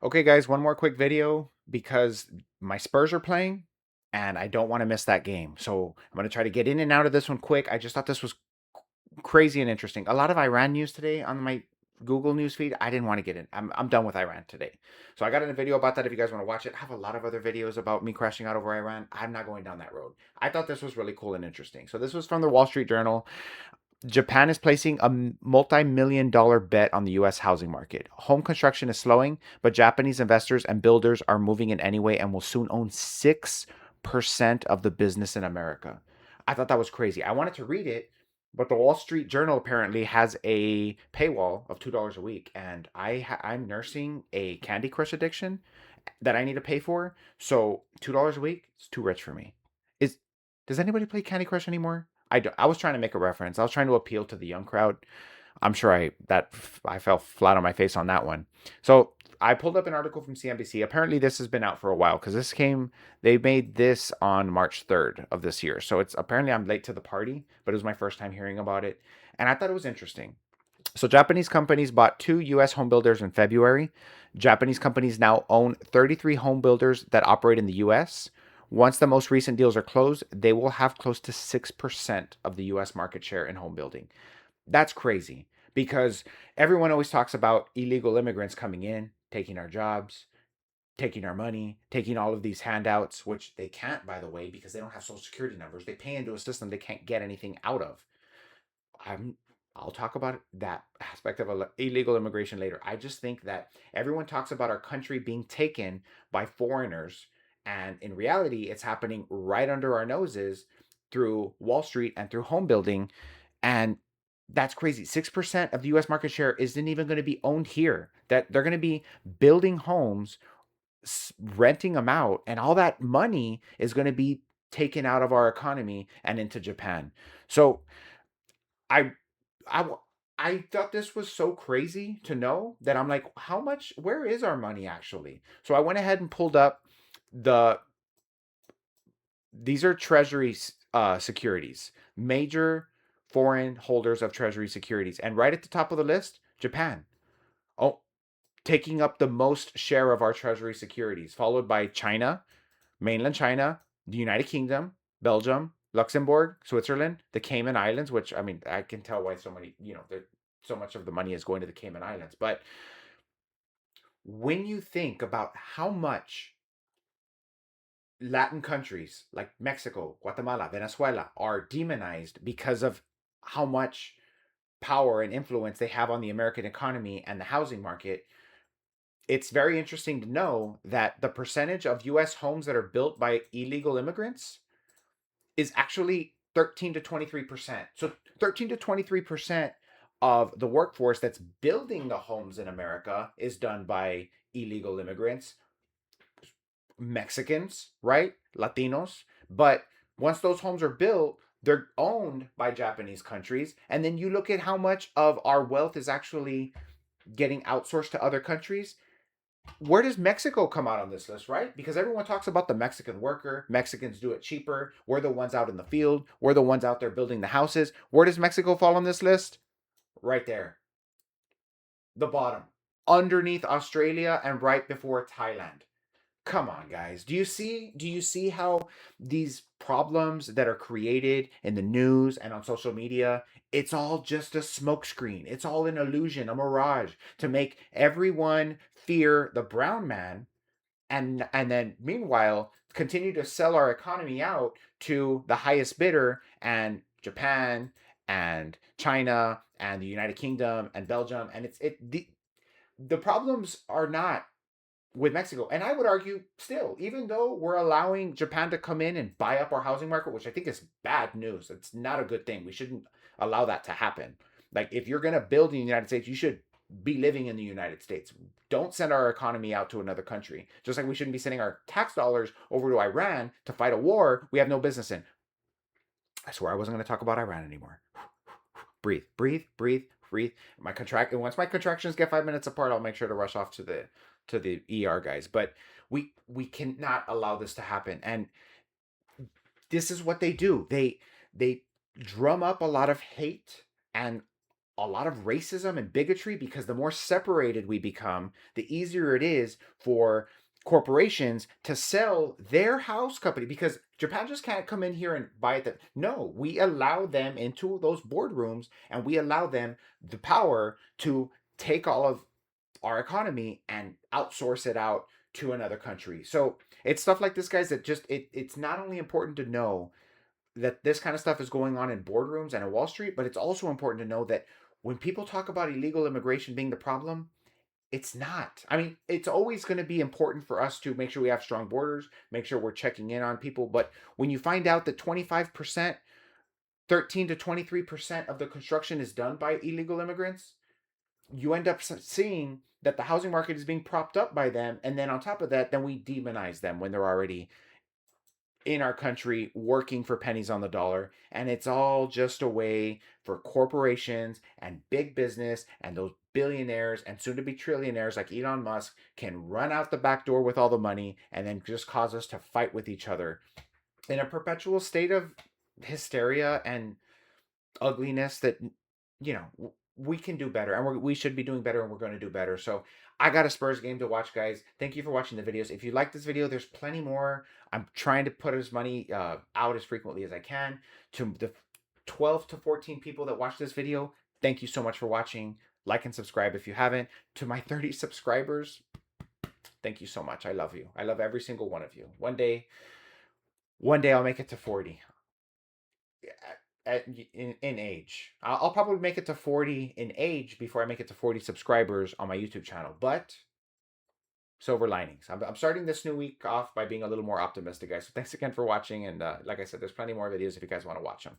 Okay, guys, one more quick video because my Spurs are playing and I don't want to miss that game. So I'm going to try to get in and out of this one quick. I just thought this was crazy and interesting. A lot of Iran news today on my Google news feed. I didn't want to get in. I'm done with Iran today. So I got in a video about that if you guys want to watch it. I have a lot of other videos about me crashing out over Iran. I'm not going down that road. I thought this was really cool and interesting. So this was from the Wall Street Journal. Japan is placing a multi-million dollar bet on the US housing market. Home construction is slowing, but Japanese investors and builders are moving in anyway and will soon own 6% of the business in America. I thought that was crazy. I wanted to read it, but the Wall Street Journal apparently has a paywall of $2 a week, and I'm nursing a Candy Crush addiction that I need to pay for. So $2 a week is too rich for me. Is Does anybody play Candy Crush anymore? I was trying to make a reference. I was trying to appeal to the young crowd. I'm sure I fell flat on my face on that one. So I pulled up an article from CNBC. Apparently, this has been out for a while because they made this on March 3rd of this year. So it's apparently I'm late to the party, but it was my first time hearing about it. And I thought it was interesting. So Japanese companies bought two US home builders in February. Japanese companies now own 33 home builders that operate in the US. Once the most recent deals are closed, they will have close to 6% of the US market share in home building. That's crazy because everyone always talks about illegal immigrants coming in, taking our jobs, taking our money, taking all of these handouts, which they can't, by the way, because they don't have social security numbers. They pay into a system they can't get anything out of. I'm I'll talk about that aspect of illegal immigration later. I just think that everyone talks about our country being taken by foreigners, and in reality, it's happening right under our noses through Wall Street and through home building, and that's crazy. 6% of the US market share isn't even going to be owned here. That they're going to be building homes, renting them out, and all that money is going to be taken out of our economy and into Japan. So I I I thought this was so crazy to know that I'm like, how much? Where is our money actually? So I went ahead and pulled up the. These are Treasury securities, major foreign holders of Treasury securities, and right at the top of the list, Japan. Oh, taking up the most share of our Treasury securities, followed by China, mainland China, the United Kingdom, Belgium, Luxembourg, Switzerland, the Cayman Islands, which I mean, I can tell why so many, so much of the money is going to the Cayman Islands. But when you think about how much Latin countries like Mexico, Guatemala, Venezuela are demonized because of how much power and influence they have on the American economy and the housing market, it's very interesting to know that the percentage of US homes that are built by illegal immigrants is actually 13 to 23%. So 13 to 23% of the workforce that's building the homes in America is done by illegal immigrants, Mexicans, right? Latinos. But once those homes are built, they're owned by Japanese countries. And then you look at how much of our wealth is actually getting outsourced to other countries. Where does Mexico come out on this list, right? Because everyone talks about the Mexican worker. Mexicans do it cheaper. We're the ones out in the field. We're the ones out there building the houses. Where does Mexico fall on this list? Right there, the bottom, underneath Australia and right before Thailand. Come on, guys. Do you see how these problems that are created in the news and on social media, it's all just a smokescreen. It's all an illusion, a mirage to make everyone fear the brown man, and then meanwhile continue to sell our economy out to the highest bidder, and Japan and China and the United Kingdom and Belgium, and the problems are not with Mexico. And I would argue still, even though we're allowing Japan to come in and buy up our housing market, which I think is bad news, it's not a good thing. We shouldn't allow that to happen. Like, if you're going to build in the United States, you should be living in the United States. Don't send our economy out to another country. Just like we shouldn't be sending our tax dollars over to Iran to fight a war we have no business in. I swear I wasn't going to talk about Iran anymore. Breathe, breathe, breathe, breathe. Once my contractions get 5 minutes apart, I'll make sure to rush off to the ER guys. But we cannot allow this to happen. And this is what they do. They drum up a lot of hate and a lot of racism and bigotry, because the more separated we become, the easier it is for corporations to sell their house company, because Japan just can't come in here and buy it. No, we allow them into those boardrooms, and we allow them the power to take all of our economy and outsource it out to another country. So it's stuff like this, guys, that just it's not only important to know that this kind of stuff is going on in boardrooms and in Wall Street, but it's also important to know that when people talk about illegal immigration being the problem, it's not. I mean, it's always going to be important for us to make sure we have strong borders, make sure we're checking in on people. But when you find out that 25%, 13 to 23% of the construction is done by illegal immigrants, you end up seeing that the housing market is being propped up by them. And then on top of that, then we demonize them when they're already in our country working for pennies on the dollar. And it's all just a way for corporations and big business and those billionaires and soon to be trillionaires like Elon Musk can run out the back door with all the money and then just cause us to fight with each other in a perpetual state of hysteria and ugliness that, we can do better, and we should be doing better, and we're going to do better. So I got a Spurs game to watch, guys. Thank you for watching the videos. If you like this video, there's plenty more. I'm trying to put as many out as frequently as I can. To the 12 to 14 people that watch this video, thank you so much for watching. Like and subscribe if you haven't. To my 30 subscribers, thank you so much. I love you. I love every single one of you. One day I'll make it to 40 in age. I'll probably make it to 40 in age before I make it to 40 subscribers on my YouTube channel. But silver linings. I'm starting this new week off by being a little more optimistic, guys. So thanks again for watching. And like I said, there's plenty more videos if you guys want to watch them.